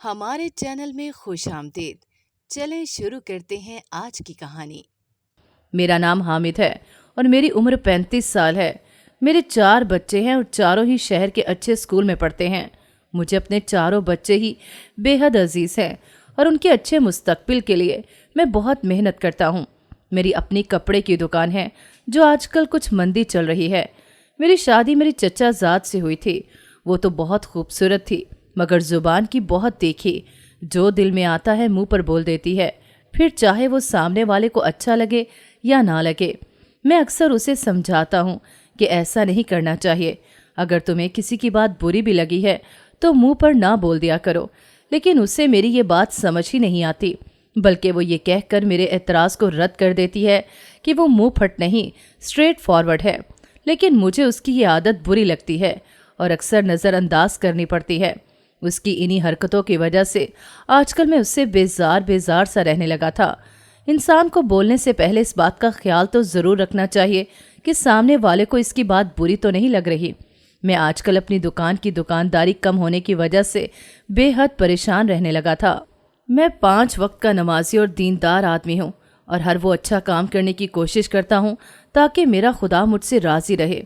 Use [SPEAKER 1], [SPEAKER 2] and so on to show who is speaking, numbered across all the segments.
[SPEAKER 1] ہمارے چینل میں خوش آمدید۔ چلیں شروع کرتے ہیں آج کی کہانی۔
[SPEAKER 2] میرا نام حامد ہے اور میری عمر 35 سال ہے۔ میرے 4 بچے ہیں اور چاروں ہی شہر کے اچھے اسکول میں پڑھتے ہیں۔ مجھے اپنے چاروں بچے ہی بے حد عزیز ہیں اور ان کے اچھے مستقبل کے لیے میں بہت محنت کرتا ہوں۔ میری اپنی کپڑے کی دکان ہے جو آج کل کچھ مندی چل رہی ہے۔ میری شادی میری چچا زاد سے ہوئی تھی۔ وہ تو بہت خوبصورت تھی مگر زبان کی بہت تیکھی، جو دل میں آتا ہے منہ پر بول دیتی ہے، پھر چاہے وہ سامنے والے کو اچھا لگے یا نہ لگے۔ میں اکثر اسے سمجھاتا ہوں کہ ایسا نہیں کرنا چاہیے۔ اگر تمہیں کسی کی بات بری بھی لگی ہے تو منہ پر نہ بول دیا کرو، لیکن اسے میری یہ بات سمجھ ہی نہیں آتی، بلکہ وہ یہ کہہ کر میرے اعتراض کو رد کر دیتی ہے کہ وہ منہ پھٹ نہیں، اسٹریٹ فارورڈ ہے۔ لیکن مجھے اس کی یہ عادت بری لگتی ہے اور اکثر نظر انداز کرنی پڑتی ہے۔ اس کی انہی حرکتوں کی وجہ سے آج کل میں اس سے بیزار سا رہنے لگا تھا۔ انسان کو بولنے سے پہلے اس بات کا خیال تو ضرور رکھنا چاہیے کہ سامنے والے کو اس کی بات بری تو نہیں لگ رہی۔ میں آج کل اپنی دکان کی دکانداری کم ہونے کی وجہ سے بے حد پریشان رہنے لگا تھا۔ میں 5 وقت کا نمازی اور دیندار آدمی ہوں اور ہر وہ اچھا کام کرنے کی کوشش کرتا ہوں تاکہ میرا خدا مجھ سے راضی رہے،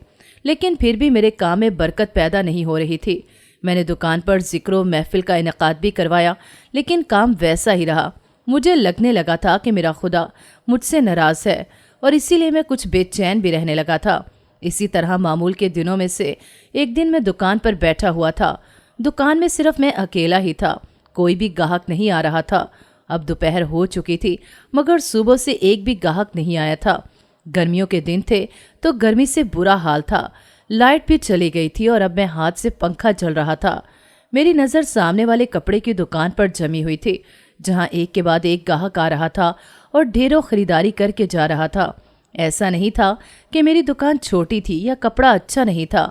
[SPEAKER 2] لیکن پھر بھی میرے کام میں برکت پیدا نہیں ہو رہی تھی۔ میں نے دکان پر ذکر و محفل کا انعقاد بھی کروایا، لیکن کام ویسا ہی رہا۔ مجھے لگنے لگا تھا کہ میرا خدا مجھ سے ناراض ہے اور اسی لیے میں کچھ بے چین بھی رہنے لگا تھا۔ اسی طرح معمول کے دنوں میں سے ایک دن میں دکان پر بیٹھا ہوا تھا۔ دکان میں صرف میں اکیلا ہی تھا، کوئی بھی گاہک نہیں آ رہا تھا۔ اب دوپہر ہو چکی تھی مگر صبح سے ایک بھی گاہک نہیں آیا تھا۔ گرمیوں کے دن تھے تو گرمی سے برا حال تھا۔ لائٹ بھی چلی گئی تھی اور اب میں ہاتھ سے پنکھا چل رہا تھا۔ میری نظر سامنے والے کپڑے کی دکان پر جمی ہوئی تھی، جہاں ایک کے بعد ایک گاہک آ رہا تھا اور ڈھیروں خریداری کر کے جا رہا تھا۔ ایسا نہیں تھا کہ میری دکان چھوٹی تھی یا کپڑا اچھا نہیں تھا۔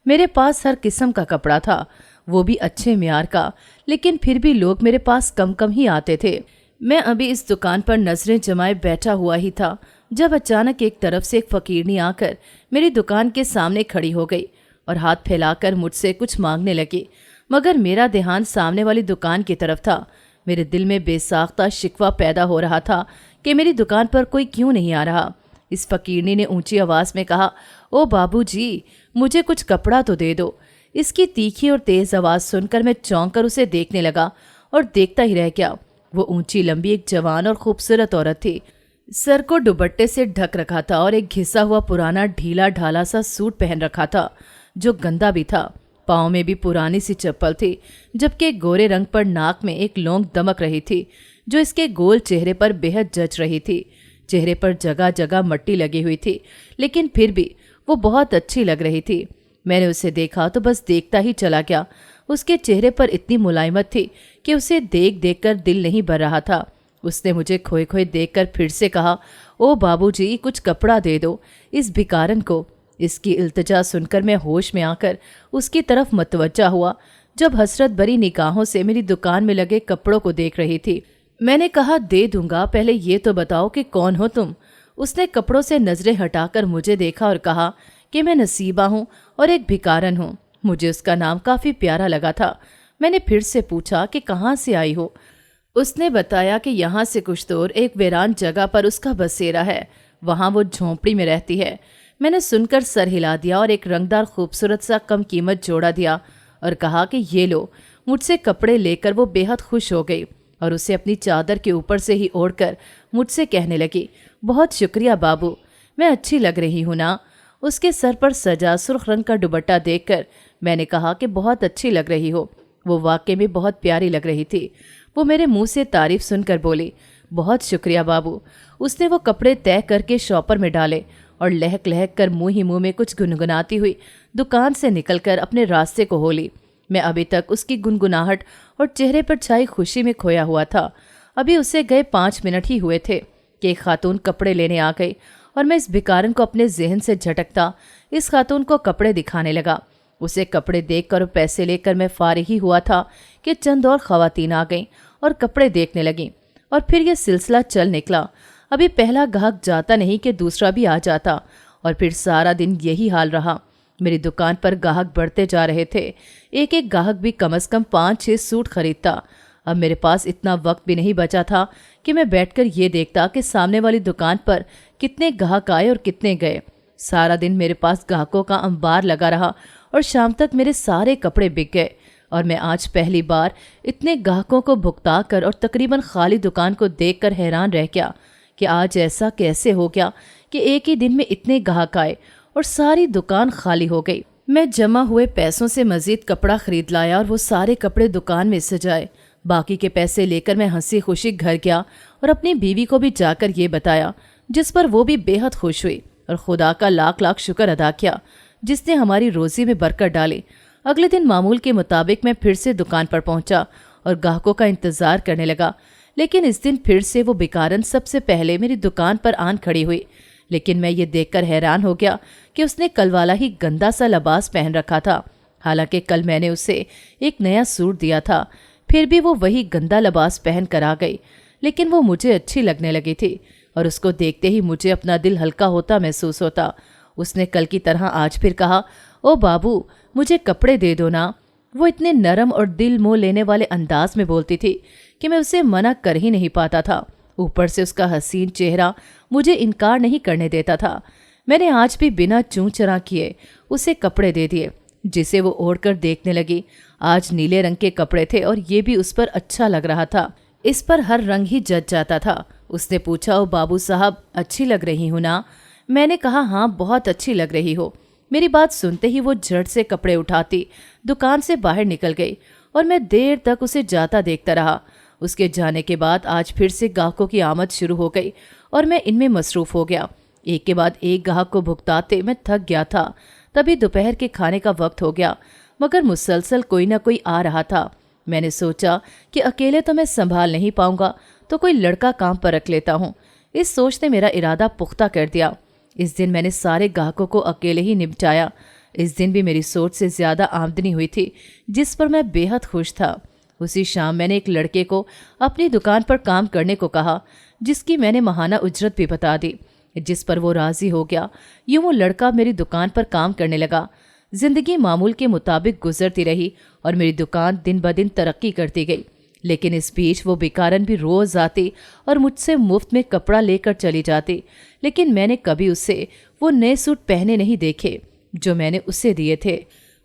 [SPEAKER 2] میرے پاس ہر قسم کا کپڑا تھا، وہ بھی اچھے معیار کا، لیکن پھر بھی لوگ میرے پاس کم ہی آتے تھے۔ میں ابھی اس دکان پر نظریں جمائے بیٹھا ہوا ہی تھا جب اچانک ایک طرف سے ایک فقیرنی آ کر میری دکان کے سامنے کھڑی ہو گئی اور ہاتھ پھیلا کر مجھ سے کچھ مانگنے لگی، مگر میرا دھیان سامنے والی دکان کی طرف تھا۔ میرے دل میں بے ساختہ شکوہ پیدا ہو رہا تھا کہ میری دکان پر کوئی کیوں نہیں آ رہا۔ اس فقیرنی نے اونچی آواز میں کہا، او بابو جی، مجھے کچھ کپڑا تو دے دو۔ اس کی تیکھی اور تیز آواز سن کر میں چونک کر اسے دیکھنے لگا اور دیکھتا ہی رہ گیا۔ وہ اونچی لمبی ایک جوان اور خوبصورت عورت تھی۔ سر کو دوپٹے سے ڈھک رکھا تھا اور ایک گھسا ہوا پرانا ڈھیلا ڈھالا سا سوٹ پہن رکھا تھا جو گندا بھی تھا۔ پاؤں میں بھی پرانی سی چپل تھی، جبکہ گورے رنگ پر ناک میں ایک لونگ دمک رہی تھی جو اس کے گول چہرے پر بے حد جچ رہی تھی۔ چہرے پر جگہ جگہ مٹی لگی ہوئی تھی، لیکن پھر بھی وہ بہت اچھی لگ رہی تھی۔ میں نے اسے دیکھا تو بس دیکھتا ہی چلا گیا۔ اس کے چہرے پر اتنی ملائمت تھی کہ اسے دیکھ کر دل نہیں بھر رہا تھا۔ اس نے مجھے کھوئے دیکھ کر پھر سے کہا، او بابو جی، کچھ کپڑا دے دو اس بھکارن کو۔ اس کی التجا سن کر میں ہوش میں آ کر اس کی طرف متوجہ ہوا، جب حسرت بری نگاہوں سے میری دکان میں لگے کپڑوں کو دیکھ رہی تھی۔ میں نے کہا، دے دوں گا، پہلے یہ تو بتاؤ کہ کون ہو تم؟ اس نے کپڑوں سے نظریں ہٹا کر مجھے دیکھا اور کہا کہ میں نصیبہ ہوں اور ایک بھکارن ہوں۔ مجھے اس کا نام کافی پیارا لگا تھا۔ میں نے پھر سے پوچھا کہ کہاں سے آئی ہو؟ اس نے بتایا کہ یہاں سے کچھ دور ایک ویران جگہ پر اس کا بسیرا ہے، وہاں وہ جھونپڑی میں رہتی ہے۔ میں نے سن کر سر ہلا دیا اور ایک رنگدار خوبصورت سا کم قیمت جوڑا دیا اور کہا کہ یہ لو۔ مجھ سے کپڑے لے کر وہ بے حد خوش ہو گئی اور اسے اپنی چادر کے اوپر سے ہی اوڑھ کر مجھ سے کہنے لگی، بہت شکریہ بابو، میں اچھی لگ رہی ہوں نا؟ اس کے سر پر سجا سرخ رنگ کا دوپٹہ دیکھ کر میں نے کہا کہ بہت اچھی لگ رہی ہو۔ وہ واقعی میں بہت پیاری لگ رہی تھی۔ وہ میرے منہ سے تعریف سن کر بولی، بہت شکریہ بابو۔ اس نے وہ کپڑے طے کر کے شاپر میں ڈالے اور لہک کر منہ میں کچھ گنگناتی ہوئی دکان سے نکل کر اپنے راستے کو ہو لی۔ میں ابھی تک اس کی گنگناہٹ اور چہرے پر چھائی خوشی میں کھویا ہوا تھا۔ ابھی اسے گئے 5 منٹ ہی ہوئے تھے کہ ایک خاتون کپڑے لینے آ گئی اور میں اس بھکارن کو اپنے ذہن سے جھٹکتا اس خاتون کو کپڑے دکھانے لگا۔ اسے کپڑے دیکھ کر اور پیسے لے کر میں فارغ ہی ہوا تھا کہ چند اور خواتین آ گئیں اور کپڑے دیکھنے لگیں، اور پھر یہ سلسلہ چل نکلا۔ ابھی پہلا گاہک جاتا نہیں کہ دوسرا بھی آ جاتا، اور پھر سارا دن یہی حال رہا۔ میری دکان پر گاہک بڑھتے جا رہے تھے۔ ایک گاہک بھی کم از کم 5-6 سوٹ خریدتا۔ अब मेरे पास इतना वक्त भी नहीं बचा था कि मैं बैठकर ये देखता कि सामने वाली दुकान पर कितने ग्राहक आए और कितने गए। सारा दिन मेरे पास ग्राहकों का अंबार लगा रहा और शाम तक मेरे सारे कपड़े बिक गए और मैं आज पहली बार इतने ग्राहकों को भुगता कर और तकरीबन खाली दुकान को देखकर हैरान रह गया कि आज ऐसा कैसे हो गया कि एक ही दिन में इतने ग्राहक आए और सारी दुकान खाली हो गई। मैं जमा हुए पैसों से मजीद कपड़ा खरीद लाया और वो सारे कपड़े दुकान में सजाए। बाकी के पैसे लेकर मैं हंसी खुशी घर गया और अपनी बीवी को भी जाकर ये बताया, जिस पर वो भी बेहद खुश हुई और खुदा का लाख लाख शुक्र अदा किया जिसने हमारी रोजी में बरकत डाली। अगले दिन मामूल के मुताबिक मैं फिर से दुकान पर पहुंचा और ग्राहकों का इंतजार करने लगा, लेकिन इस दिन फिर से वो बिकारन सबसे पहले मेरी दुकान पर आन खड़ी हुई। लेकिन मैं ये देखकर हैरान हो गया कि उसने कल वाला ही गंदा सा लिबास पहन रखा था। हालांकि कल मैंने उसे एक नया सूट दिया था, फिर भी वो वही गंदा लिबास पहन कर आ गई। लेकिन वो मुझे अच्छी लगने लगी थी और उसको देखते ही मुझे अपना दिल हल्का होता महसूस होता। उसने कल की तरह आज फिर कहा, ओ बाबू मुझे कपड़े दे दो ना। वो इतने नरम और दिल मोह लेने वाले अंदाज में बोलती थी कि मैं उसे मना कर ही नहीं पाता था। ऊपर से उसका हसीन चेहरा मुझे इनकार नहीं करने देता था। मैंने आज भी बिना चूं चरा किए उसे कपड़े दे दिए, जिसे वो ओढ़कर देखने लगी। आज नीले रंग के कपड़े थे और ये भी उस पर अच्छा लग रहा था। इस पर हर रंग ही जच जाता था। उसने पूछा, ओ बाबू साहब अच्छी लग रही हूं ना? मैंने कहा, हाँ बहुत अच्छी लग रही हो। मेरी बात सुनते ही वो झट से कपड़े उठाती दुकान से बाहर निकल गई और मैं देर तक उसे जाता देखता रहा। उसके जाने के बाद आज फिर से ग्राहकों की आमद शुरू हो गई और मैं इनमें मसरूफ हो गया। एक के बाद एक ग्राहक को भुगताते मैं थक गया था। तभी दोपहर के खाने का वक्त हो गया, मगर मुसलसल कोई ना कोई आ रहा था। मैंने सोचा कि अकेले तो मैं संभाल नहीं पाऊंगा, तो कोई लड़का काम पर रख लेता हूँ। इस सोच ने मेरा इरादा पुख्ता कर दिया। इस दिन मैंने सारे ग्राहकों को अकेले ही निपटाया। इस दिन भी मेरी सोच से ज्यादा आमदनी हुई थी, जिस पर मैं बेहद खुश था। उसी शाम मैंने एक लड़के को अपनी दुकान पर काम करने को कहा, जिसकी मैंने माहाना उजरत भी बता दी, जिस पर वो राजी हो गया। यूं वो लड़का मेरी दुकान पर काम करने लगा। जिंदगी मामूल के मुताबिक गुजरती रही और मेरी दुकान दिन ब दिन तरक्की करती गई। लेकिन इस बीच वो बेकारन भी रोज आती और मुझसे मुफ्त में कपड़ा लेकर चली जाती। लेकिन मैंने कभी उससे वो नए सूट पहने नहीं देखे जो मैंने उसे दिए थे।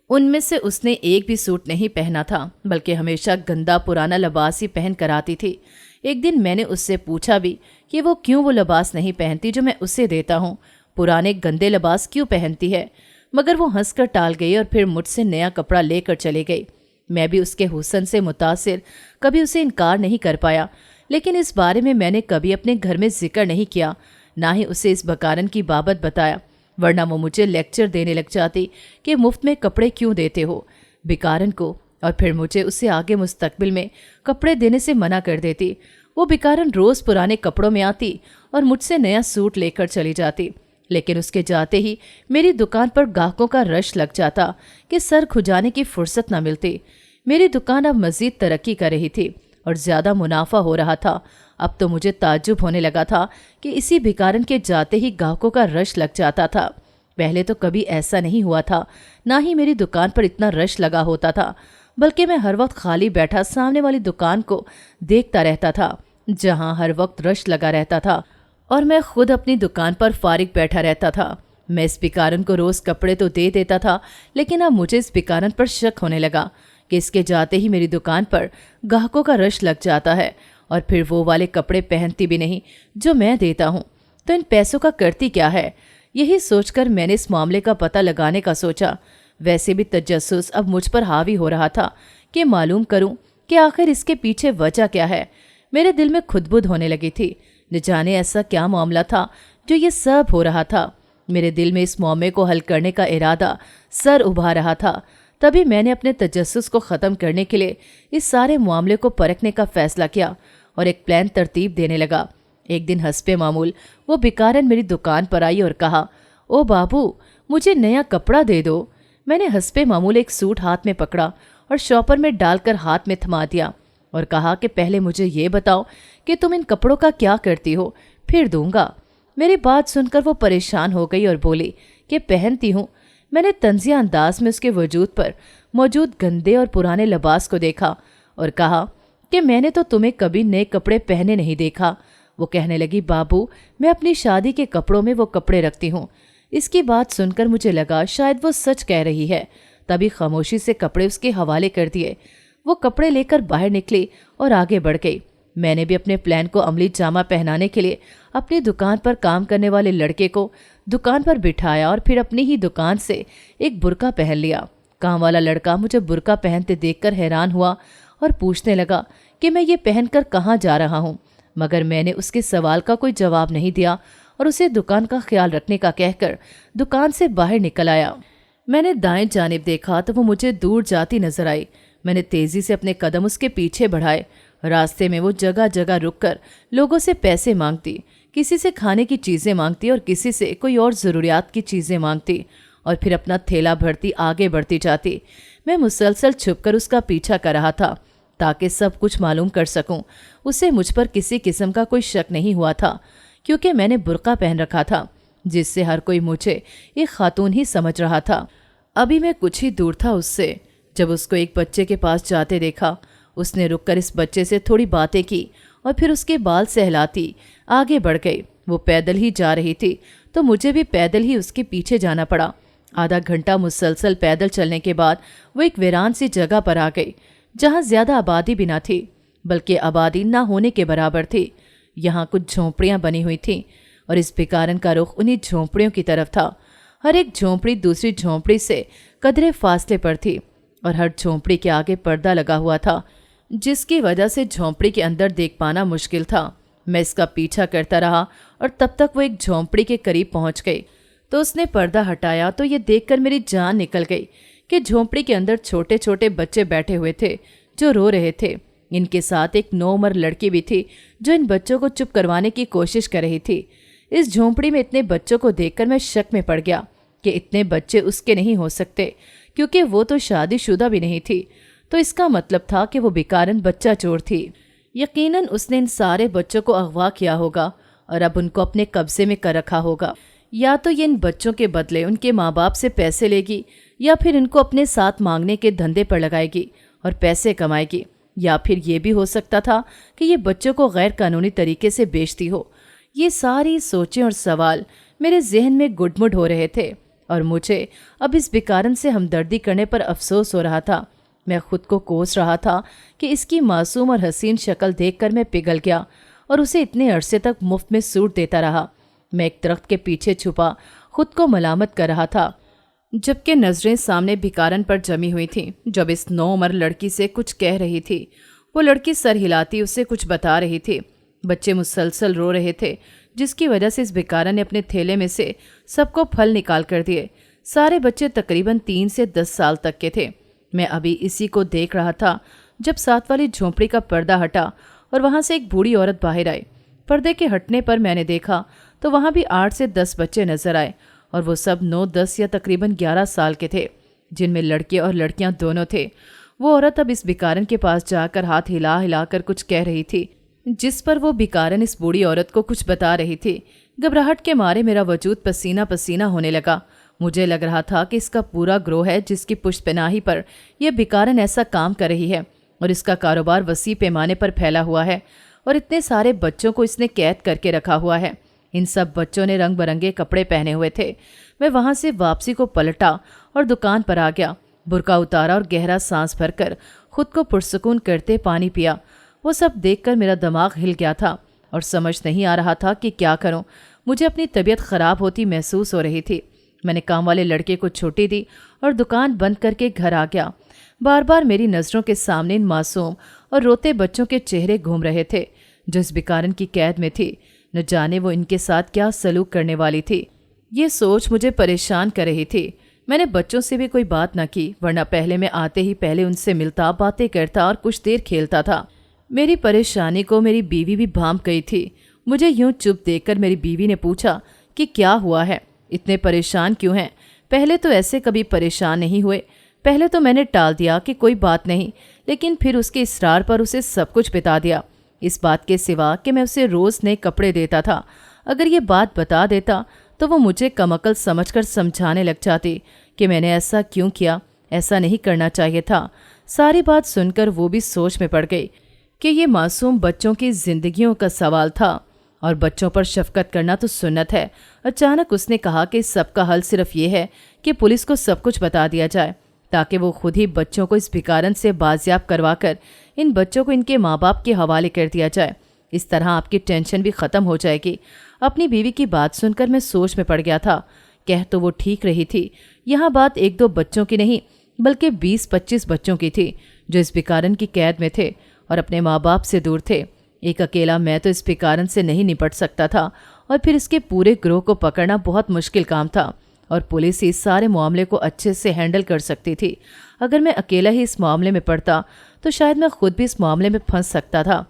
[SPEAKER 2] उनमें से उसने एक भी सूट नहीं पहना था, बल्कि हमेशा गंदा पुराना लिबास ही पहन कर आती थी। एक दिन मैंने उससे पूछा भी कि वो क्यों वो लिबास नहीं पहनती जो मैं उसे देता हूँ, पुराने गंदे लिबास क्यों पहनती है। मगर वो हंसकर टाल गई और फिर मुझसे नया कपड़ा लेकर चली गई। मैं भी उसके हुस्न से मुतासिर कभी उसे इनकार नहीं कर पाया, लेकिन इस बारे में मैंने कभी अपने घर में जिक्र नहीं किया, ना ही उसे इस बकारन की बाबत बताया, वरना वो मुझे लेक्चर देने लग जाती कि मुफ्त में कपड़े क्यों देते हो बिकारन को, और फिर मुझे उसे आगे मुस्तकबिल में कपड़े देने से मना कर देती। वो बिकारन रोज़ पुराने कपड़ों में आती और मुझसे नया सूट लेकर चली जाती। लेकिन उसके जाते ही मेरी दुकान पर ग्राहकों का रश लग जाता कि सर खुजाने की फुर्सत न मिलती। मेरी दुकान अब मज़ीद तरक्की कर रही थी और ज़्यादा मुनाफा हो रहा था। अब तो मुझे ताज्जुब होने लगा था कि इसी भिकारन के जाते ही ग्राहकों का रश लग जाता था। पहले तो कभी ऐसा नहीं हुआ था, ना ही मेरी दुकान पर इतना रश लगा होता था, बल्कि मैं हर वक्त खाली बैठा सामने वाली दुकान को देखता रहता था, जहां हर वक्त रश लगा रहता था, और मैं खुद अपनी दुकान पर फारिग बैठा रहता था। मैं इस भिकारन को रोज़ कपड़े तो दे देता था, लेकिन अब मुझे इस भिकारन पर शक होने लगा कि इसके जाते ही मेरी दुकान पर ग्राहकों का रश लग जाता है और फिर वो वाले कपड़े पहनती भी नहीं जो मैं देता हूँ, तो इन पैसों का करती क्या है। यही सोचकर मैंने इस मामले का पता लगाने का सोचा। वैसे भी तजस्सुस अब मुझ पर हावी हो रहा था कि मालूम करूं कि आखिर इसके पीछे वजह क्या है। मेरे दिल में खुदबुद होने लगी थी, न जाने ऐसा क्या मामला था जो ये सब हो रहा था। मेरे दिल में इस मामले को हल करने का इरादा सर उभा रहा था। तभी मैंने अपने तजस्सुस को ख़त्म करने के लिए इस सारे मामले को परखने का फैसला किया और एक प्लान तरतीब देने लगा। एक दिन हस्बे मामूल वो भिकारन मेरी दुकान पर आई और कहा, ओ बाबू मुझे नया कपड़ा दे दो। मैंने हस्बे मामूल एक सूट हाथ में पकड़ा और शॉपर में डालकर हाथ में थमा दिया और कहा कि पहले मुझे ये बताओ कि तुम इन कपड़ों का क्या करती हो, फिर दूंगा। मेरी बात सुनकर वो परेशान हो गई और बोली कि पहनती हूँ। मैंने तंजिया अंदाज में उसके वजूद पर मौजूद गंदे और पुराने लिबास को देखा और कहा, کہ میں نے तो तुम्हें कभी नए कपड़े पहने नहीं देखा। वो कहने लगी, बाबू मैं अपनी शादी के कपड़ों में वो कपड़े रखती हूँ। इसकी बात सुनकर मुझे लगा शायद वो सच कह रही है, तभी खामोशी से कपड़े उसके हवाले कर दिए। वो कपड़े लेकर बाहर निकली और आगे बढ़ गई। मैंने भी अपने प्लान को अमली जामा पहनाने के लिए अपनी दुकान पर काम करने वाले लड़के को दुकान पर बिठाया और फिर अपनी ही दुकान से एक बुर्का पहन लिया। काम वाला लड़का मुझे बुर्का पहनते देखकर हैरान हुआ और पूछने लगा कि मैं ये पहनकर कहाँ जा रहा हूँ, मगर मैंने उसके सवाल का कोई जवाब नहीं दिया और उसे दुकान का ख्याल रखने का कहकर दुकान से बाहर निकल आया। मैंने दाएं जानिब देखा तो वो मुझे दूर जाती नजर आई। मैंने तेजी से अपने कदम उसके पीछे बढ़ाए। रास्ते में वो जगह जगह रुककर लोगों से पैसे मांगती, किसी से खाने की चीज़ें मांगती और किसी से कोई और ज़रूरियात की चीज़ें मांगती और फिर अपना थैला भरती आगे बढ़ती जाती। मैं मुसलसल छुपकर उसका पीछा कर रहा था ताकि सब कुछ मालूम कर सकूं। उसे मुझ पर किसी किस्म का कोई शक नहीं हुआ था क्योंकि मैंने बुर्का पहन रखा था, जिससे हर कोई मुझे एक खातून ही समझ रहा था। अभी मैं कुछ ही दूर था उससे जब उसको एक बच्चे के पास जाते देखा। उसने रुककर इस बच्चे से थोड़ी बातें की और फिर उसके बाल सहलाती आगे बढ़ गई। वो पैदल ही जा रही थी तो मुझे भी पैदल ही उसके पीछे जाना पड़ा। आधा घंटा मुसलसल पैदल चलने के बाद वो एक वीरान सी जगह पर आ गई जहाँ ज्यादा आबादी भी ना थी, बल्कि आबादी ना होने के बराबर थी। यहाँ कुछ झोंपड़ियाँ बनी हुई थीं और इस भिखारन का रुख उन्हीं झोंपड़ियों की तरफ था। हर एक झोंपड़ी दूसरी झोंपड़ी से कदरे फासले पर थी और हर झोंपड़ी के आगे पर्दा लगा हुआ था, जिसकी वजह से झोंपड़ी के अंदर देख पाना मुश्किल था। मैं इसका पीछा करता रहा और तब तक वो एक झोंपड़ी के करीब पहुंच गई तो उसने पर्दा हटाया तो ये देखकर मेरी जान निकल गई कि झोंपड़ी के अंदर छोटे छोटे बच्चे बैठे हुए थे जो रो रहे थे। इनके साथ एक 9 उम्र लड़की भी थी जो इन बच्चों को चुप करवाने की कोशिश कर रही थी। इस झोंपड़ी में इतने बच्चों को देखकर मैं शक में पड़ गया कि इतने बच्चे उसके नहीं हो सकते, क्योंकि वो तो शादीशुदा भी नहीं थी। तो इसका मतलब था कि वो बेकारन बच्चा चोर थी। यकीनन उसने इन सारे बच्चों को अगवा किया होगा और अब उनको अपने कब्जे में कर रखा होगा। या तो ये इन बच्चों के बदले उनके माँ बाप से पैसे लेगी या फिर इनको अपने साथ मांगने के धंधे पर लगाएगी और पैसे कमाएगी, या फिर ये भी हो सकता था कि ये बच्चों को गैर कानूनी तरीके से बेचती हो। ये सारी सोचें और सवाल मेरे जहन में गुडमुड हो रहे थे और मुझे अब इस बेकारन से हमदर्दी करने पर अफसोस हो रहा था। मैं खुद को कोस रहा था कि इसकी मासूम और हसीन शक्ल देखकर मैं पिघल गया और उसे इतने अरसे तक मुफ्त में सूट देता रहा। मैं एक दरख्त के पीछे छुपा खुद को मलामत कर रहा था, जबकि नजरें सामने भिकारन पर जमी हुई थीं। जब इस 9 उम्र लड़की से कुछ कह रही थी, वो लड़की सर हिलाती उसे कुछ बता रही थी। बच्चे मुसलसल रो रहे थे, जिसकी वजह से इस भिकारन ने अपने थैले में से सबको फल निकाल कर दिए। सारे बच्चे तकरीबन 3 से 10 साल तक के थे। मैं अभी इसी को देख रहा था जब साथ वाली झोंपड़ी का पर्दा हटा और वहां से एक बूढ़ी औरत बाहर आई। पर्दे के हटने पर मैंने देखा तो वहां भी 8 से 10 बच्चे नजर आए और वो सब 9, 10 या तकरीबन 11 साल के थे, जिनमें लड़के और लड़कियां दोनों थे। वो औरत अब इस भिकारन के पास जाकर हाथ हिला हिला कर कुछ कह रही थी, जिस पर वो भिकारन इस बूढ़ी औरत को कुछ बता रही थी। घबराहट के मारे मेरा वजूद पसीना पसीना होने लगा। मुझे लग रहा था कि इसका पूरा ग्रोह है जिसकी पुश्तपनाही पर यह भिकारन ऐसा काम कर रही है और इसका कारोबार वसी पैमाने पर फैला हुआ है और इतने सारे बच्चों को इसने कैद करके रखा हुआ है। इन सब बच्चों ने रंग बिरंगे कपड़े पहने हुए थे। मैं वहां से वापसी को पलटा और दुकान पर आ गया। बुर्का उतारा और गहरा सांस भरकर खुद को पुरसुकून करते पानी पिया। वो सब देखकर मेरा दिमाग हिल गया था और समझ नहीं आ रहा था कि क्या करूं। मुझे अपनी तबीयत खराब होती महसूस हो रही थी। मैंने काम वाले लड़के को छुट्टी दी और दुकान बंद करके घर आ गया। बार बार मेरी नज़रों के सामने इन मासूम और रोते बच्चों के चेहरे घूम रहे थे जो इस भिकारन की कैद में थी। न जाने वो इनके साथ क्या सलूक करने वाली थी। ये सोच मुझे परेशान कर रही थी। मैंने बच्चों से भी कोई बात न की, वरना पहले मैं आते ही पहले उनसे मिलता, बातें करता और कुछ देर खेलता था। मेरी परेशानी को मेरी बीवी भी भांप गई थी। मुझे यूं चुप देखकर मेरी बीवी ने पूछा कि क्या हुआ है, इतने परेशान क्यों हैं? पहले तो ऐसे कभी परेशान नहीं हुए। पहले तो मैंने टाल दिया कि कोई बात नहीं, लेकिन फिर उसके इसरार पर उसे सब कुछ बता दिया, इस बात के सिवा कि मैं उसे रोज़ नए कपड़े देता था। अगर ये बात बता देता तो वो मुझे कमअकल समझकर समझाने लग जाती कि मैंने ऐसा क्यों किया, ऐसा नहीं करना चाहिए था। सारी बात सुनकर वो भी सोच में पड़ गई। कि ये मासूम बच्चों की जिंदगियों का सवाल था और बच्चों पर शफकत करना तो सुन्नत है। अचानक उसने कहा कि सबका हल सिर्फ ये है कि पुलिस को सब कुछ बता दिया जाए ताकि वो खुद ही बच्चों को इस भिकारन से बाजियाब करवाकर इन बच्चों को इनके माँ बाप के हवाले कर दिया जाए। इस तरह आपकी टेंशन भी ख़त्म हो जाएगी। अपनी बीवी की बात सुनकर मैं सोच में पड़ गया था। कह तो वो ठीक रही थी। यहाँ बात एक दो बच्चों की नहीं बल्कि 20-25 बच्चों की थी जो इस भिकारन की कैद में थे और अपने माँ बाप से दूर थे। एक अकेला मैं तो इस भिकारन से नहीं निपट सकता था और फिर इसके पूरे ग्रोह को पकड़ना बहुत मुश्किल काम था और पुलिस इस सारे मामले को अच्छे से हैंडल कर सकती थी। अगर मैं अकेला ही इस मामले में पड़ता तो शायद मैं खुद भी इस मामले में फंस सकता था।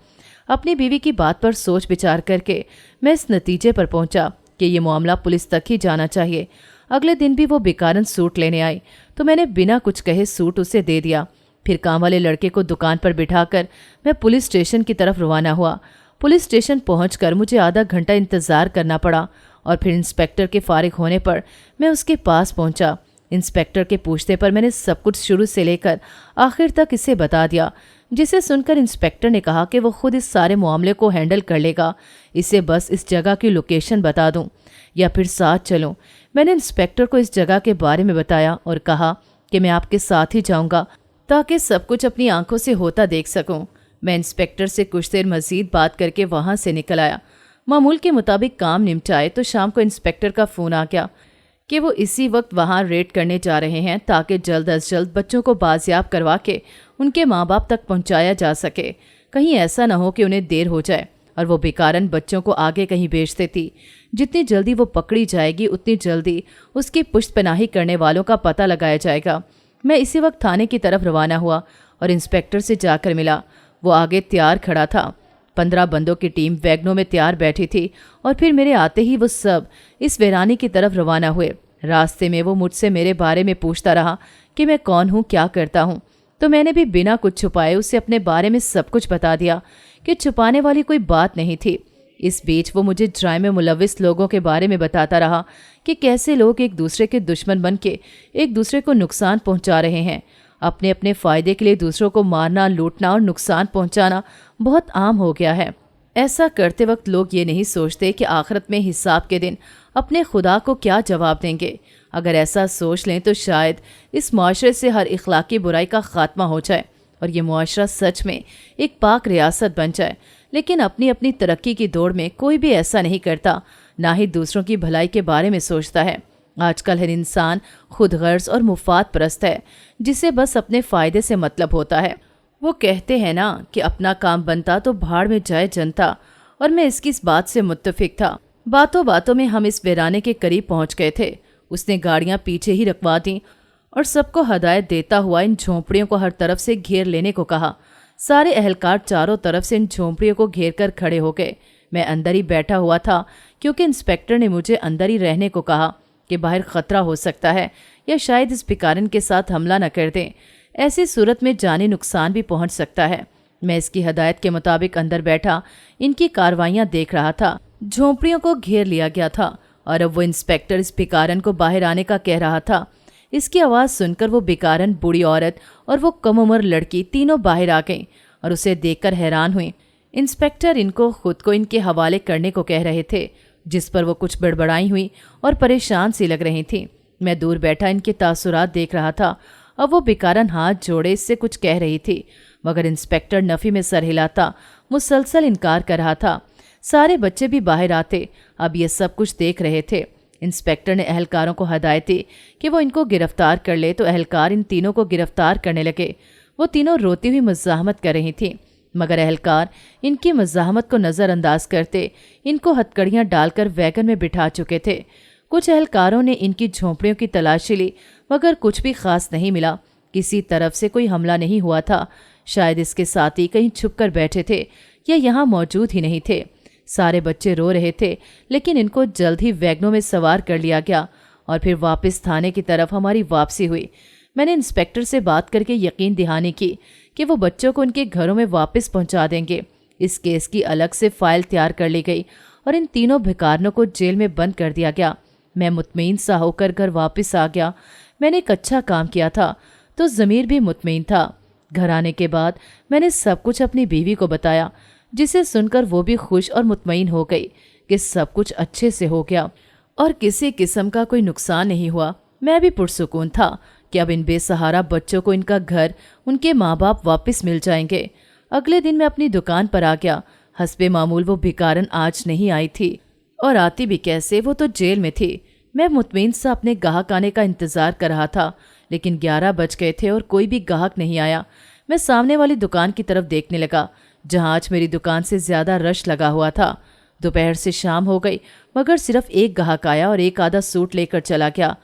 [SPEAKER 2] अपनी बीवी की बात पर सोच विचार करके मैं इस नतीजे पर पहुंचा कि ये मामला पुलिस तक ही जाना चाहिए। अगले दिन भी वो भिकारन सूट लेने आई तो मैंने बिना कुछ कहे सूट उसे दे दिया। फिर काम वाले लड़के को दुकान पर बिठाकर मैं पुलिस स्टेशन की तरफ रवाना हुआ। पुलिस स्टेशन पहुंचकर मुझे आधा घंटा इंतज़ार करना पड़ा और फिर इंस्पेक्टर के फारिग होने पर मैं उसके पास पहुंचा। इंस्पेक्टर के पूछने पर मैंने सब कुछ शुरू से लेकर आखिर तक इसे बता दिया, जिसे सुनकर इंस्पेक्टर ने कहा कि वो खुद इस सारे मामले को हैंडल कर लेगा। इसे बस इस जगह की लोकेशन बता दूं या फिर साथ चलूं। मैंने इंस्पेक्टर को इस जगह के बारे में बताया और कहा कि मैं आपके साथ ही जाऊंगा ताकि सब कुछ अपनी आंखों से होता देख सकूं। मैं इंस्पेक्टर से कुछ देर मजीद बात करके वहां से निकल आया। मामूल के मुताबिक काम निपटाए तो शाम को इंस्पेक्टर का फ़ोन आ गया कि वो इसी वक्त वहां रेड करने जा रहे हैं ताकि जल्द अज जल्द बच्चों को बाजियाब करवा के उनके माँ बाप तक पहुंचाया जा सके। कहीं ऐसा न हो कि उन्हें देर हो जाए और वो भिकारन बच्चों को आगे कहीं भेज देती। जितनी जल्दी वो पकड़ी जाएगी उतनी जल्दी उसकी पुश्तपनाही करने वालों का पता लगाया जाएगा। मैं इसी वक्त थाने की तरफ रवाना हुआ और इंस्पेक्टर से जाकर मिला। वो आगे तैयार खड़ा था। 15 बंदों की टीम वैगनों में तैयार बैठी थी और फिर मेरे आते ही वो सब इस वीरानी की तरफ रवाना हुए। रास्ते में वो मुझसे मेरे बारे में पूछता रहा कि मैं कौन हूँ, क्या करता हूँ। तो मैंने भी बिना कुछ छुपाए उसे अपने बारे में सब कुछ बता दिया कि छुपाने वाली कोई बात नहीं थी। इस बीच वो मुझे ड्राइव में मुलविस लोगों के बारे में बताता रहा कि कैसे लोग एक दूसरे के दुश्मन बन के एक दूसरे को नुकसान पहुंचा रहे हैं। अपने अपने फ़ायदे के लिए दूसरों को मारना, लूटना और नुकसान पहुंचाना बहुत आम हो गया है। ऐसा करते वक्त लोग ये नहीं सोचते कि आखिरत में हिसाब के दिन अपने खुदा को क्या जवाब देंगे। अगर ऐसा सोच लें तो शायद इस मुआशरे से हर इखलाकी बुराई का खात्मा हो जाए और ये मुआशरा सच में एक पाक रियासत बन जाए। लेकिन अपनी अपनी तरक्की की दौड़ में कोई भी ऐसा नहीं करता, ना ही दूसरों की भलाई के बारे में सोचता है। आजकल हर इंसान खुद गर्ज और मुफाद परस्त है, जिसे बस अपने फ़ायदे से मतलब होता है। वो कहते हैं ना कि अपना काम बनता तो भाड़ में जाए जनता, और मैं इसकी इस बात से मुत्तफिक था। बातों बातों में हम इस वीराने के करीब पहुंच गए थे। उसने गाड़ियां पीछे ही रखवा दी और सबको हदायत देता हुआ इन झोंपड़ियों को हर तरफ से घेर लेने को कहा। सारे अहलकार चारों तरफ से इन झोंपड़ियों को घेर कर खड़े हो गए। मैं अंदर ही बैठा हुआ था क्योंकि इंस्पेक्टर ने मुझे अंदर ही रहने को कहा कि बाहर खतरा हो सकता है या शायद इस भिकारन के साथ हमला न कर दें। ऐसी सूरत में जानी नुकसान भी पहुंच सकता है। मैं इसकी हदायत के मुताबिक अंदर बैठा इनकी कार्रवाइयां देख रहा था। झोंपड़ियों को घेर लिया गया था और अब वो इंस्पेक्टर इस भिकारन को बाहर आने का कह रहा था। इसकी आवाज़ सुनकर वो भिकारन, बूढ़ी औरत और वो कम उम्र लड़की तीनों बाहर आ गईं और उसे देखकर हैरान हुई। इंस्पेक्टर इनको खुद को इनके हवाले करने को कह रहे थे, जिस पर वो कुछ बड़बड़ाई हुई और परेशान सी लग रही थी। मैं दूर बैठा इनके तासुरात देख रहा था। अब वो भिकारन हाथ जोड़े इससे कुछ कह रही थी, मगर इंस्पेक्टर नफ़ी में सर हिलाता मुसलसल इनकार कर रहा था। सारे बच्चे भी बाहर आते अब ये सब कुछ देख रहे थे। इंस्पेक्टर ने अहलकारों को हदायत दी कि वो इनको गिरफ्तार कर ले, तो अहलकार इन तीनों को गिरफ्तार करने लगे। वो तीनों रोती हुई मज़ाहमत कर रही थी, मगर अहलकार इनकी मज़ाहमत को नज़रअंदाज करते इनको हथकड़ियाँ डालकर वैगन में बिठा चुके थे। कुछ अहलकारों ने इनकी झोंपड़ियों की तलाशी ली, मगर कुछ भी खास नहीं मिला। किसी तरफ से कोई हमला नहीं हुआ था। शायद इसके साथी कहीं छुप कर बैठे थे या यहाँ मौजूद ही नहीं थे। सारे बच्चे रो रहे थे, लेकिन इनको जल्द ही वैगनों में सवार कर लिया गया और फिर वापस थाने की तरफ हमारी वापसी हुई। मैंने इंस्पेक्टर से बात करके यकीन दिहानी की कि वो बच्चों को उनके घरों में वापस पहुंचा देंगे। इस केस की अलग से फाइल तैयार कर ली गई और इन तीनों भिकारनों को जेल में बंद कर दिया गया। मैं मुतमईन सा होकर घर वापस आ गया। मैंने एक अच्छा काम किया था तो ज़मीर भी मुतमईन था। घर आने के बाद मैंने सब कुछ अपनी बीवी को बताया, जिसे सुनकर वो भी खुश और मुतमईन हो गई कि सब कुछ अच्छे से हो गया और किसी किस्म का कोई नुकसान नहीं हुआ। मैं भी पुरसुकून था कि अब इन बेसहारा बच्चों को इनका घर, उनके माँ बाप वापस मिल जाएंगे। अगले दिन मैं अपनी दुकान पर आ गया। हस्बे मामूल वो भिकारन आज नहीं आई थी, और आती भी कैसे, वो तो जेल में थी। मैं मुतमईन सा अपने गाहक आने का इंतजार कर रहा था, लेकिन 11 बज गए थे और कोई भी गाहक नहीं आया। मैं सामने वाली दुकान की तरफ देखने लगा, जहां आज मेरी दुकान से ज्यादा रश लगा हुआ था। दोपहर से शाम हो गई, मगर सिर्फ एक गाहक आया और एक आधा सूट लेकर चला गया।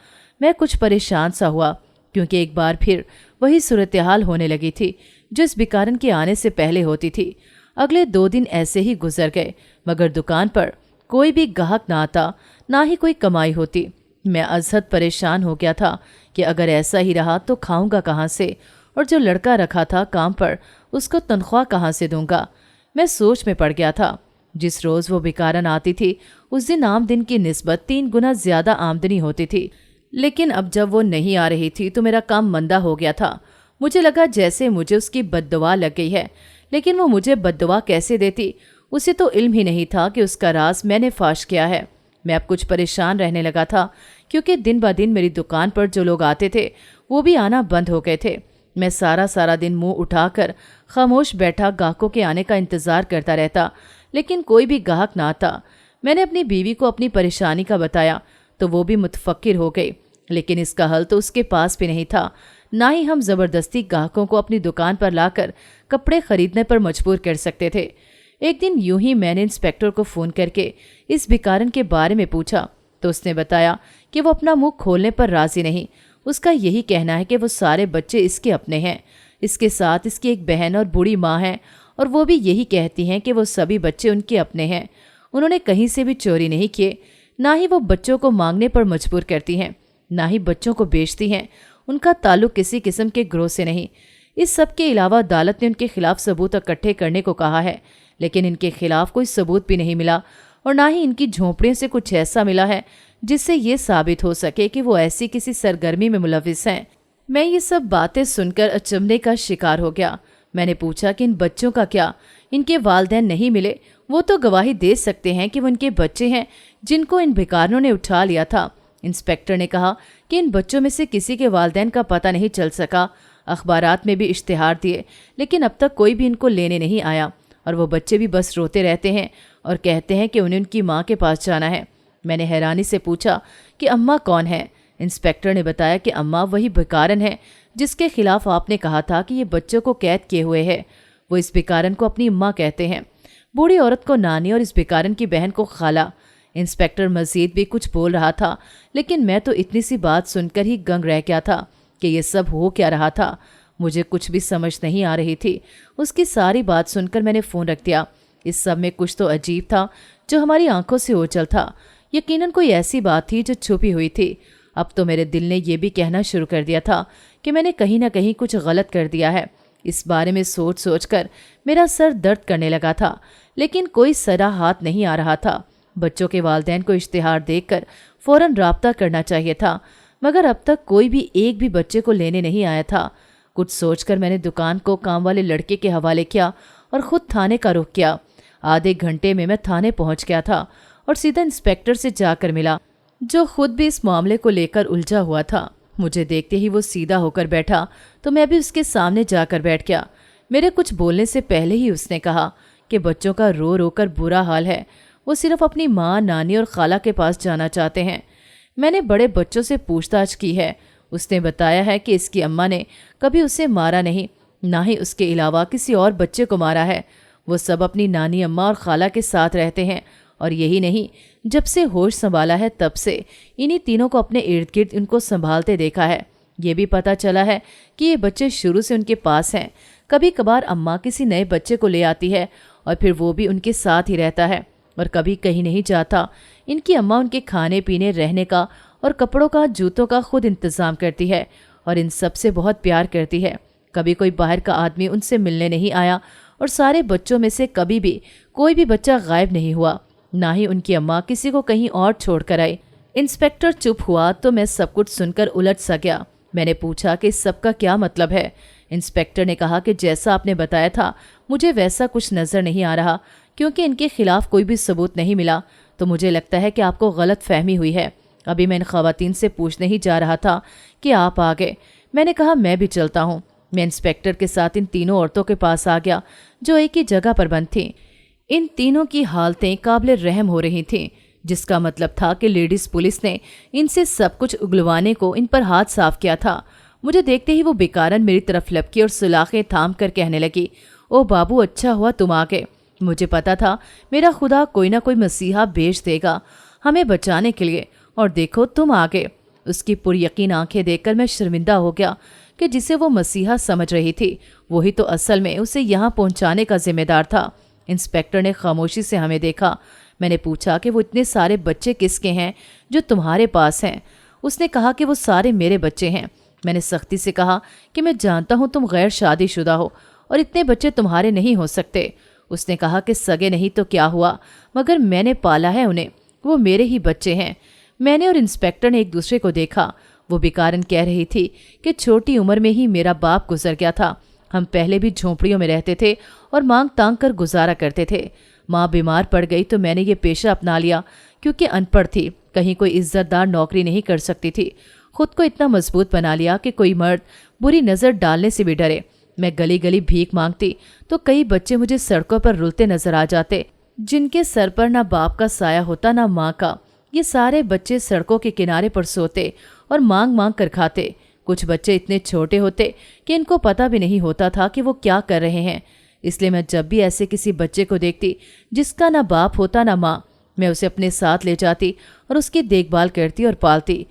[SPEAKER 2] मैं कुछ परेशान सा हुआ, क्योंकि एक बार फिर वही सूरत हाल होने लगी थी जो इस भिकारन के आने से पहले होती थी। अगले 2 दिन ऐसे ही गुजर गए, मगर दुकान पर कोई भी गाहक ना आता, ना ही कोई कमाई होती। मैं अजहद परेशान हो गया था कि अगर ऐसा ही रहा तो खाऊंगा कहाँ से, और जो लड़का रखा था काम पर उसको तनख्वाह कहाँ से दूंगा। मैं सोच में पड़ गया था। जिस रोज़ वो भिकारन आती थी उस दिन आम दिन की निस्बत 3 गुना ज़्यादा आमदनी होती थी, लेकिन अब जब वो नहीं आ रही थी तो मेरा काम मंदा हो गया था। मुझे लगा जैसे मुझे उसकी बद्दुआ लग गई है, लेकिन वो मुझे बद्दुआ कैसे देती, उसे तो इल्म ही नहीं था कि उसका राज मैंने फाश किया है। मैं अब कुछ परेशान रहने लगा था, क्योंकि दिन ब दिन मेरी दुकान पर जो लोग आते थे वो भी आना बंद हो गए थे। मैं सारा दिन मुंह उठाकर खामोश बैठा गाहकों के आने का इंतज़ार करता रहता, लेकिन कोई भी गाहक ना आता। मैंने अपनी बीवी को अपनी परेशानी का बताया तो वो भी मुतफक्किर हो गई, लेकिन इसका हल तो उसके पास भी नहीं था। ना ही हम ज़बरदस्ती गाहकों को अपनी दुकान पर लाकर कपड़े खरीदने पर मजबूर कर सकते थे। एक दिन यूं ही मैंने इंस्पेक्टर को फ़ोन करके इस भिकारन के बारे में पूछा तो उसने बताया कि वो अपना मुंह खोलने पर राज़ी नहीं। उसका यही कहना है कि वो सारे बच्चे इसके अपने हैं। इसके साथ इसकी एक बहन और बूढ़ी माँ है, और वो भी यही कहती हैं कि वो सभी बच्चे उनके अपने हैं। उन्होंने कहीं से भी चोरी नहीं किए, ना ही वो बच्चों को मांगने पर मजबूर करती हैं, ना ही बच्चों को बेचती हैं। उनका ताल्लुक किसी किस्म के गिरोह से नहीं। इस सब के अलावा अदालत ने उनके खिलाफ सबूत इकट्ठे करने को कहा है, लेकिन इनके खिलाफ कोई सबूत भी नहीं मिला, और ना ही इनकी झोंपड़ियों से कुछ ऐसा मिला है जिससे ये साबित हो सके कि वो ऐसी किसी सरगर्मी में मुलविस हैं। मैं ये सब बातें सुनकर अचंभे का शिकार हो गया। मैंने पूछा कि इन बच्चों का क्या? इनके वालिदैन नहीं मिले? वो तो गवाही दे सकते हैं कि वो इनके बच्चे हैं जिनको इन भिखारियों ने उठा लिया था। इंस्पेक्टर ने कहा कि इन बच्चों में से किसी के वालिदैन का पता नहीं चल सका। अखबारात में भी इश्तिहार दिए, लेकिन अब तक कोई भी इनको लेने नहीं आया, और वो बच्चे भी बस रोते रहते हैं और कहते हैं कि उन्हें उनकी माँ के पास जाना है। मैंने हैरानी से पूछा कि अम्मा कौन है? इंस्पेक्टर ने बताया कि अम्मा वही भिकारन है जिसके खिलाफ आपने कहा था कि ये बच्चों को कैद किए हुए है। वो इस भिकारन को अपनी अम्मा कहते हैं, बूढ़ी औरत को नानी और इस भिकारन की बहन को खाला। इंस्पेक्टर मजीद भी कुछ बोल रहा था, लेकिन मैं तो इतनी सी बात सुनकर ही गंग रह गया था कि ये सब हो क्या रहा था। मुझे कुछ भी समझ नहीं आ रही थी। उसकी सारी बात सुनकर मैंने फ़ोन रख दिया। इस सब में कुछ तो अजीब था जो हमारी आंखों से ओझल था। यकीनन कोई ऐसी बात थी जो छुपी हुई थी। अब तो मेरे दिल ने यह भी कहना शुरू कर दिया था कि मैंने कहीं ना कहीं कुछ गलत कर दिया है। इस बारे में सोच सोच कर मेरा सर दर्द करने लगा था, लेकिन कोई सरा हाथ नहीं आ रहा था। बच्चों के वालिदैन को इश्तिहार देखकर फ़ौरन राब्ता करना चाहिए था, मगर अब तक कोई भी एक भी बच्चे को लेने नहीं आया था। कुछ सोचकर मैंने दुकान को काम वाले लड़के के हवाले किया और ख़ुद थाने का रुख किया। आधे घंटे में मैं थाने पहुंच गया था और सीधा इंस्पेक्टर से जाकर मिला, जो खुद भी इस मामले को लेकर उलझा हुआ था। मुझे देखते ही वो सीधा होकर बैठा तो मैं भी उसके सामने जाकर बैठ गया। मेरे कुछ बोलने से पहले ही उसने कहा कि बच्चों का रो रो कर बुरा हाल है। वो सिर्फ अपनी माँ, नानी और खाला के पास जाना चाहते हैं। मैंने बड़े बच्चों से पूछताछ की है। उसने बताया है कि इसकी अम्मा ने कभी उसे मारा नहीं, ना ही उसके अलावा किसी और बच्चे को मारा है। वो सब अपनी नानी, अम्मा और खाला के साथ रहते हैं, और यही नहीं, जब से होश संभाला है तब से इन्हीं तीनों को अपने इर्द गिर्द उनको संभालते देखा है। ये भी पता चला है कि ये बच्चे शुरू से उनके पास हैं। कभी कभार अम्मा किसी नए बच्चे को ले आती है और फिर वो भी उनके साथ ही रहता है और कभी कहीं नहीं जाता। इनकी अम्मा उनके खाने पीने, रहने का और कपड़ों का, जूतों का खुद इंतज़ाम करती है और इन सब से बहुत प्यार करती है। कभी कोई बाहर का आदमी उनसे मिलने नहीं आया और सारे बच्चों में से कभी भी कोई भी बच्चा गायब नहीं हुआ, ना ही उनकी अम्मा किसी को कहीं और छोड़ कर आई। इंस्पेक्टर चुप हुआ तो मैं सब कुछ सुनकर उलझ सा गया। मैंने पूछा कि इस सब का क्या मतलब है। इंस्पेक्टर ने कहा कि जैसा आपने बताया था मुझे वैसा कुछ नजर नहीं आ रहा, क्योंकि इनके खिलाफ कोई भी सबूत नहीं मिला, तो मुझे लगता है कि आपको गलत फहमी हुई है। अभी मैं इन खवातीन से पूछने ही जा रहा था कि आप आ गए। मैंने कहा मैं भी चलता हूँ। मैं इंस्पेक्टर के साथ इन तीनों औरतों के पास आ गया जो एक ही जगह पर बंद थीं। इन तीनों की हालतें काबिल रहम हो रही थीं, जिसका मतलब था कि लेडीज पुलिस ने इनसे सब कुछ उगलवाने को इन पर हाथ साफ किया था। मुझे देखते ही वो बेकारन मेरी तरफ लपकी और सुलाखें थाम कर कहने लगी, ओ बाबू, अच्छा हुआ तुम आ गए। मुझे पता था मेरा खुदा कोई ना कोई मसीहा भेज देगा हमें बचाने के लिए, और देखो तुम आ गए। उसकी पुरयकीन आंखें देखकर मैं शर्मिंदा हो गया कि जिसे वो मसीहा समझ रही थी वही तो असल में उसे यहाँ पहुँचाने का जिम्मेदार था। इंस्पेक्टर ने खामोशी से हमें देखा। मैंने पूछा कि वो इतने सारे बच्चे किसके हैं जो तुम्हारे पास हैं? उसने कहा कि वो सारे मेरे बच्चे हैं। मैंने सख्ती से कहा कि मैं जानता हूँ तुम गैर शादीशुदा हो और इतने बच्चे तुम्हारे नहीं हो सकते। उसने कहा कि सगे नहीं तो क्या हुआ, मगर मैंने पाला है उन्हें, वो मेरे ही बच्चे हैं। मैंने और इंस्पेक्टर ने एक दूसरे को देखा। वो बेकारन कह रही थी कि छोटी उम्र में ही मेरा बाप गुजर गया था। हम पहले भी झोंपड़ियों में रहते थे और मांग तांग कर गुजारा करते थे। माँ बीमार पड़ गई तो मैंने ये पेशा अपना लिया, क्योंकि अनपढ़ थी, कहीं कोई इज्जतदार नौकरी नहीं कर सकती थी। खुद को इतना मजबूत बना लिया कि कोई मर्द बुरी नज़र डालने से भी डरे। मैं गली गली भीख मांगती तो कई बच्चे मुझे सड़कों पर रुलते नजर आ जाते, जिनके सर पर ना बाप का साया होता ना माँ का। ये सारे बच्चे सड़कों के किनारे पर सोते और मांग मांग कर खाते। कुछ बच्चे इतने छोटे होते कि इनको पता भी नहीं होता था कि वो क्या कर रहे हैं। इसलिए मैं जब भी ऐसे किसी बच्चे को देखती जिसका ना बाप होता ना माँ, मैं उसे अपने साथ ले जाती और उसकी देखभाल करती और पालती।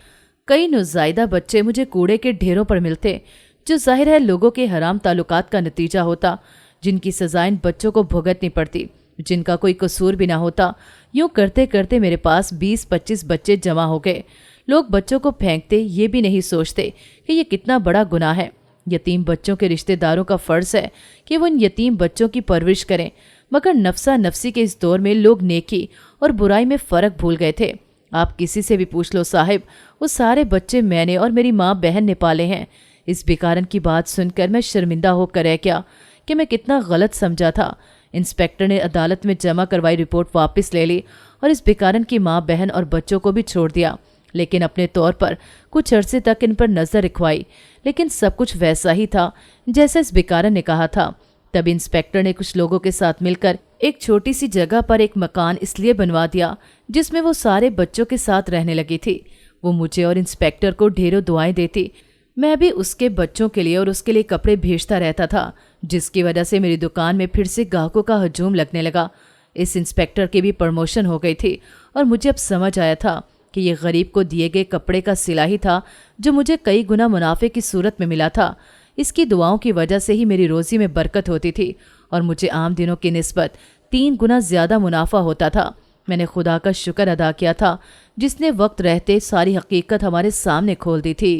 [SPEAKER 2] कई नुज़ायदा बच्चे मुझे कूड़े के ढेरों पर मिलते, जो जाहिर है लोगों के हराम ताल्लुकात का नतीजा होता, जिनकी सज़ा इन बच्चों को भुगतनी पड़ती, जिनका कोई कसूर भी ना होता। यूं करते करते मेरे पास 20-25 बच्चे जमा हो गए। लोग बच्चों को फेंकते ये भी नहीं सोचते कि ये कितना बड़ा गुनाह है। यतीम बच्चों के रिश्तेदारों का फ़र्ज़ है कि वो इन यतीम बच्चों की परवरिश करें, मगर नफसा नफसी के इस दौर में लोग नेकी और बुराई में फ़र्क भूल गए थे। आप किसी से भी पूछ लो साहिब, वो सारे बच्चे मैंने और मेरी माँ बहन ने पाले हैं। इस बेकारन की बात सुनकर मैं शर्मिंदा होकर रह गया कि मैं कितना गलत समझा था। इंस्पेक्टर ने अदालत में जमा करवाई रिपोर्ट वापस ले ली और इस बेकारन की माँ बहन और बच्चों को भी छोड़ दिया, लेकिन अपने तौर पर कुछ अरसे तक इन पर नज़र रखवाई। लेकिन सब कुछ वैसा ही था जैसा इस बेकारन ने कहा था। तब इंस्पेक्टर ने कुछ लोगों के साथ मिलकर एक छोटी सी जगह पर एक मकान इसलिए बनवा दिया जिसमें वो सारे बच्चों के साथ रहने लगी थी। वो मुझे और इंस्पेक्टर को ढेरों दुआएं देती। मैं भी उसके बच्चों के लिए और उसके लिए कपड़े भेजता रहता था, जिसकी वजह से मेरी दुकान में फिर से ग्राहकों का हजूम लगने लगा। इस इंस्पेक्टर की भी प्रमोशन हो गई थी और मुझे अब समझ आया था कि ये गरीब को दिए गए कपड़े का सिला ही था जो मुझे कई गुना मुनाफे की सूरत में मिला था। इसकी दुआओं की वजह से ही मेरी रोज़ी में बरकत होती थी और मुझे आम दिनों की निस्बत 3 गुना ज़्यादा मुनाफा होता था। मैंने खुदा का शुक्र अदा किया था जिसने वक्त रहते सारी हकीकत हमारे सामने खोल दी थी।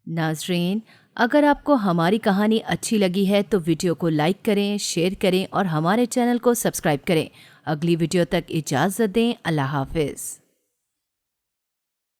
[SPEAKER 2] नाजरीन, अगर आपको हमारी कहानी अच्छी लगी है तो वीडियो को लाइक करें, शेयर करें और हमारे चैनल को सब्सक्राइब करें। अगली वीडियो तक इजाज़त दें। अल्लाह हाफिज़।